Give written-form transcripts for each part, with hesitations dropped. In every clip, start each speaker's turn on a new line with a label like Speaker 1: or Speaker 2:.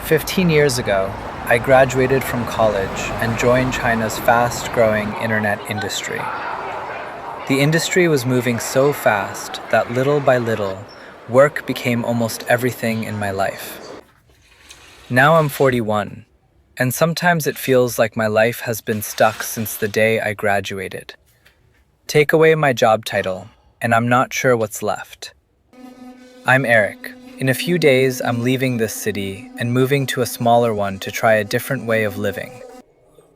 Speaker 1: 15 years ago, I graduated from college and joined China's fast-growing internet industry. The industry was moving so fast that little by little, work became almost everything in my life. Now I'm 41, and sometimes it feels like my life has been stuck since the day I graduated. Take away my job title, and I'm not sure what's left. I'm Eric. In a few days, I'm leaving this city and moving to a smaller one to try a different way of living.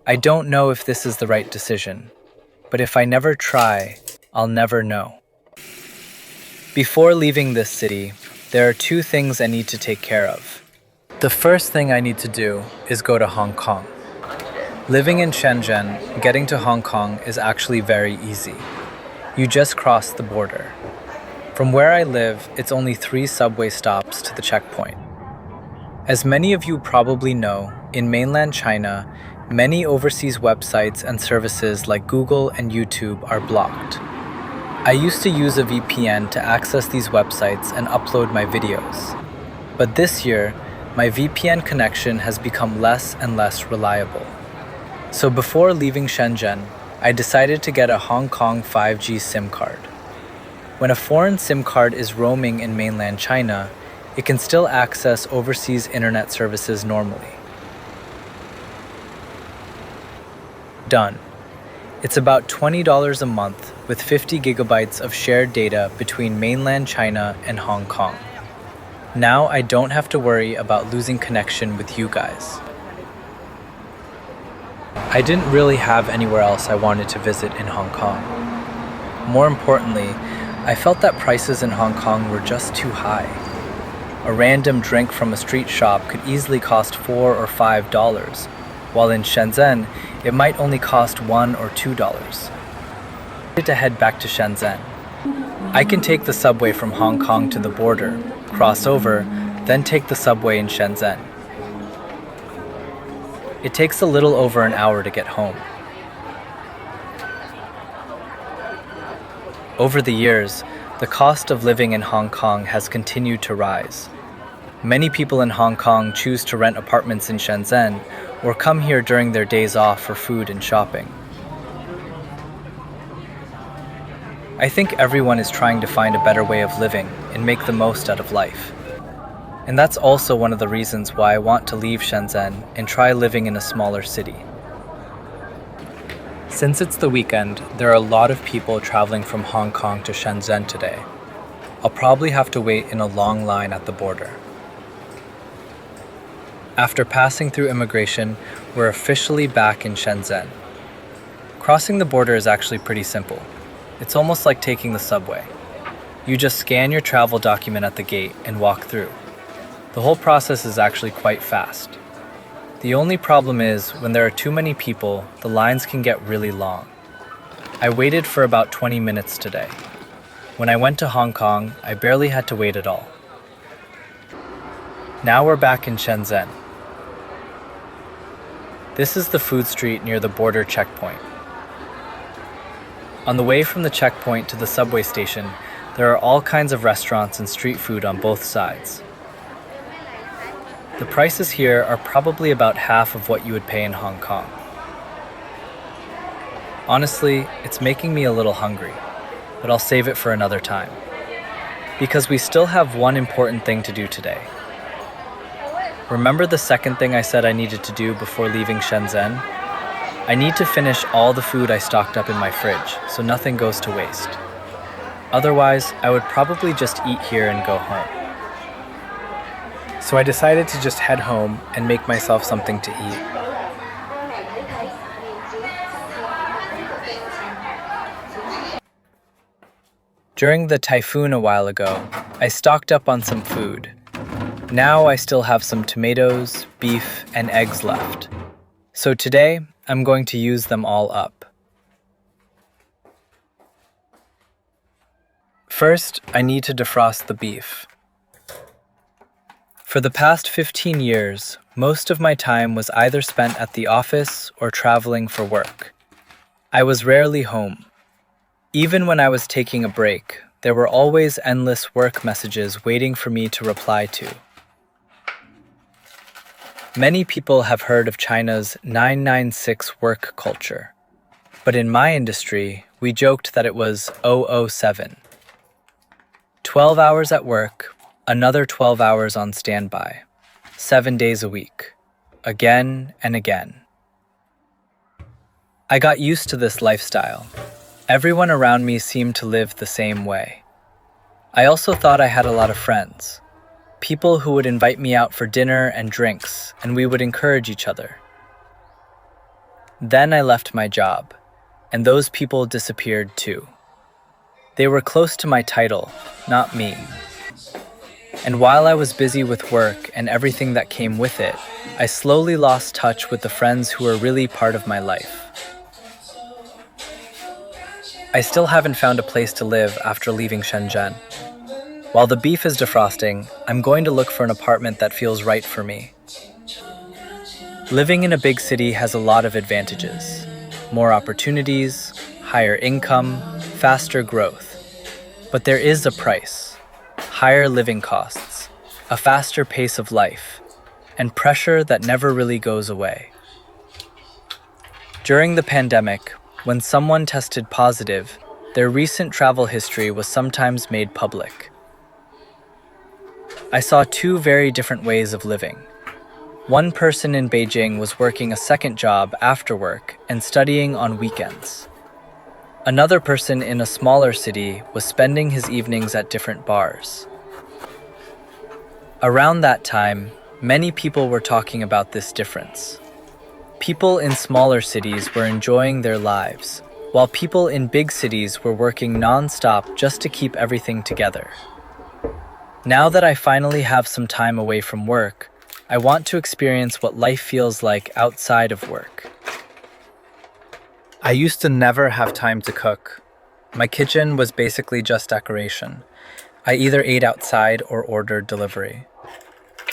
Speaker 1: I don't know if this is the right decision, but if I never try, I'll never know. Before leaving this city, there are two things I need to take care of. The first thing I need to do is go to Hong Kong. Living in Shenzhen, getting to Hong Kong is actually very easy. You just cross the border. From where I live, it's only 3 subway stops to the checkpoint. As many of you probably know, in mainland China, many overseas websites and services like Google and YouTube are blocked. I used to use a VPN to access these websites and upload my videos. But this year, my VPN connection has become less and less reliable. So before leaving Shenzhen, I decided to get a Hong Kong 5G SIM card. When a foreign SIM card is roaming in mainland China, it can still access overseas internet services normally. Done. It's about $20 a month with 50 gigabytes of shared data between mainland China and Hong Kong. Now I don't have to worry about losing connection with you guys. I didn't really have anywhere else I wanted to visit in Hong Kong. More importantly, I felt that prices in Hong Kong were just too high. A random drink from a street shop could easily cost $4 or $5, while in Shenzhen, it might only cost $1 or $2. I need to head back to Shenzhen. I can take the subway from Hong Kong to the border, cross over, then take the subway in Shenzhen. It takes a little over an hour to get home. Over the years, the cost of living in Hong Kong has continued to rise. Many people in Hong Kong choose to rent apartments in Shenzhen or come here during their days off for food and shopping. I think everyone is trying to find a better way of living and make the most out of life. And that's also one of the reasons why I want to leave Shenzhen and try living in a smaller city. Since it's the weekend, there are a lot of people traveling from Hong Kong to Shenzhen today. I'll probably have to wait in a long line at the border. After passing through immigration, we're officially back in Shenzhen. Crossing the border is actually pretty simple. It's almost like taking the subway. You just scan your travel document at the gate and walk through. The whole process is actually quite fast. The only problem is, when there are too many people, the lines can get really long. I waited for about 20 minutes today. When I went to Hong Kong, I barely had to wait at all. Now we're back in Shenzhen. This is the food street near the border checkpoint. On the way from the checkpoint to the subway station, there are all kinds of restaurants and street food on both sides. The prices here are probably about half of what you would pay in Hong Kong. Honestly, it's making me a little hungry, but I'll save it for another time. Because we still have one important thing to do today. Remember the second thing I said I needed to do before leaving Shenzhen? I need to finish all the food I stocked up in my fridge, so nothing goes to waste. Otherwise, I would probably just eat here and go home. So I decided to just head home and make myself something to eat. During the typhoon a while ago, I stocked up on some food. Now I still have some tomatoes, beef, and eggs left. So today, I'm going to use them all up. First, I need to defrost the beef. For the past 15 years, most of my time was either spent at the office or traveling for work. I was rarely home. Even when I was taking a break, there were always endless work messages waiting for me to reply to. Many people have heard of China's 996 work culture, but in my industry, we joked that it was 007. 12 hours at work, another 12 hours on standby, 7 days a week, again and again. I got used to this lifestyle. Everyone around me seemed to live the same way. I also thought I had a lot of friends, people who would invite me out for dinner and drinks, and we would encourage each other. Then I left my job, and those people disappeared too. They were close to my title, not me. And while I was busy with work and everything that came with it, I slowly lost touch with the friends who were really part of my life. I still haven't found a place to live after leaving Shenzhen. While the beef is defrosting, I'm going to look for an apartment that feels right for me. Living in a big city has a lot of advantages. More opportunities, higher income, faster growth. But there is a price. Higher living costs, a faster pace of life, and pressure that never really goes away. During the pandemic, when someone tested positive, their recent travel history was sometimes made public. I saw two very different ways of living. One person in Beijing was working a second job after work and studying on weekends. Another person in a smaller city was spending his evenings at different bars. Around that time, many people were talking about this difference. People in smaller cities were enjoying their lives, while people in big cities were working non-stop just to keep everything together. Now that I finally have some time away from work, I want to experience what life feels like outside of work. I used to never have time to cook. My kitchen was basically just decoration. I either ate outside or ordered delivery.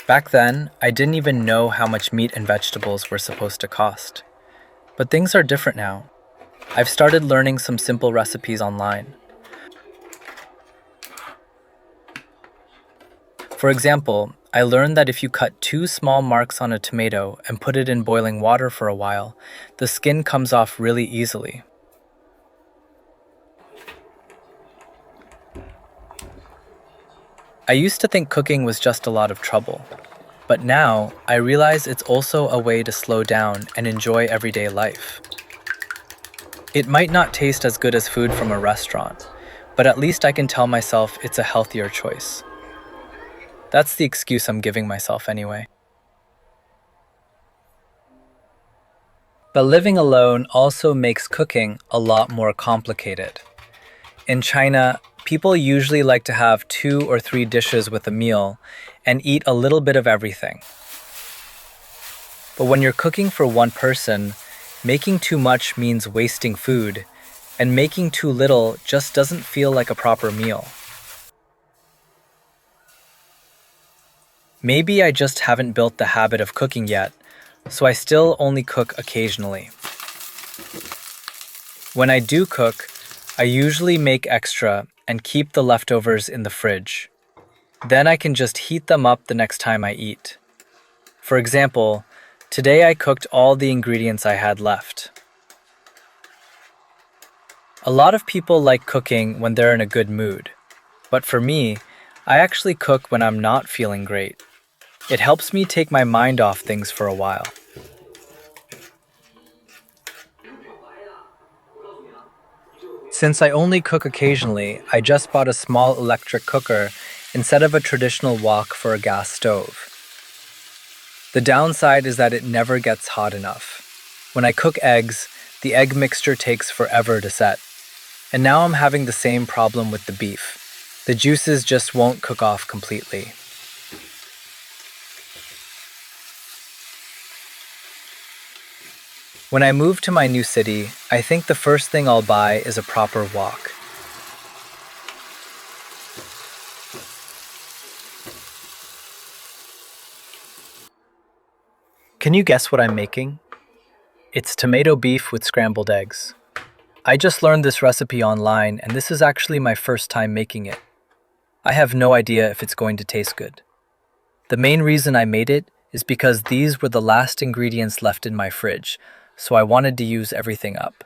Speaker 1: Back then, I didn't even know how much meat and vegetables were supposed to cost. But things are different now. I've started learning some simple recipes online. For example, I learned that if you cut 2 small marks on a tomato and put it in boiling water for a while, the skin comes off really easily. I used to think cooking was just a lot of trouble, but now I realize it's also a way to slow down and enjoy everyday life. It might not taste as good as food from a restaurant, but at least I can tell myself it's a healthier choice. That's the excuse I'm giving myself anyway. But living alone also makes cooking a lot more complicated. In China, people usually like to have 2 or 3 dishes with a meal and eat a little bit of everything. But when you're cooking for one person, making too much means wasting food, and making too little just doesn't feel like a proper meal. Maybe I just haven't built the habit of cooking yet, so I still only cook occasionally. When I do cook, I usually make extra and keep the leftovers in the fridge. Then I can just heat them up the next time I eat. For example, today I cooked all the ingredients I had left. A lot of people like cooking when they're in a good mood, but for me, I actually cook when I'm not feeling great. It helps me take my mind off things for a while. Since I only cook occasionally, I just bought a small electric cooker instead of a traditional wok for a gas stove. The downside is that it never gets hot enough. When I cook eggs, the egg mixture takes forever to set. And now I'm having the same problem with the beef. The juices just won't cook off completely. When I move to my new city, I think the first thing I'll buy is a proper wok. Can you guess what I'm making? It's tomato beef with scrambled eggs. I just learned this recipe online, and this is actually my first time making it. I have no idea if it's going to taste good. The main reason I made it is because these were the last ingredients left in my fridge, so I wanted to use everything up.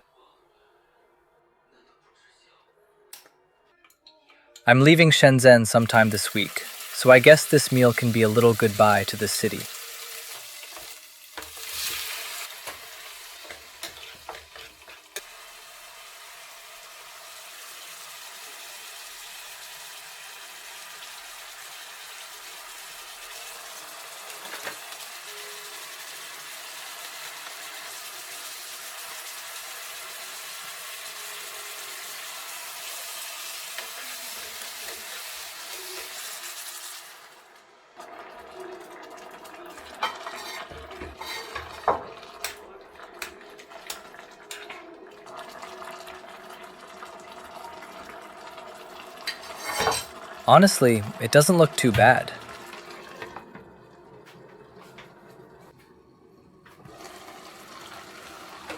Speaker 1: I'm leaving Shenzhen sometime this week, so I guess this meal can be a little goodbye to this city. Honestly, it doesn't look too bad.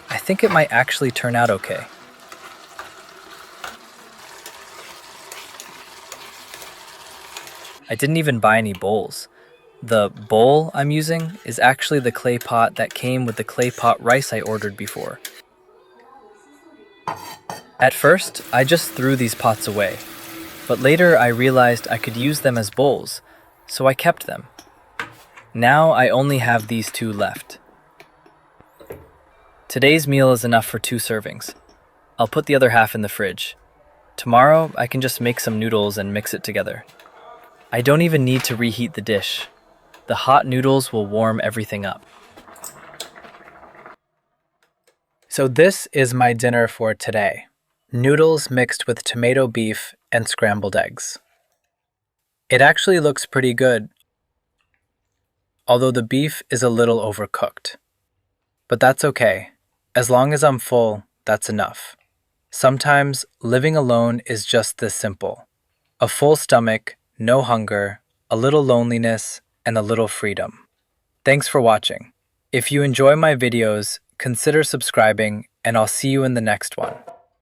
Speaker 1: I think it might actually turn out okay. I didn't even buy any bowls. The bowl I'm using is actually the clay pot that came with the clay pot rice I ordered before. At first, I just threw these pots away, but later I realized I could use them as bowls, so I kept them. Now I only have these two left. Today's meal is enough for 2 servings. I'll put the other half in the fridge. Tomorrow, I can just make some noodles and mix it together. I don't even need to reheat the dish. The hot noodles will warm everything up. So this is my dinner for today. Noodles mixed with tomato beef and scrambled eggs. It actually looks pretty good, although the beef is a little overcooked. But that's okay. As long as I'm full, that's enough. Sometimes living alone is just this simple. A full stomach, no hunger, a little loneliness, and a little freedom. Thanks for watching. If you enjoy my videos, consider subscribing, and I'll see you in the next one.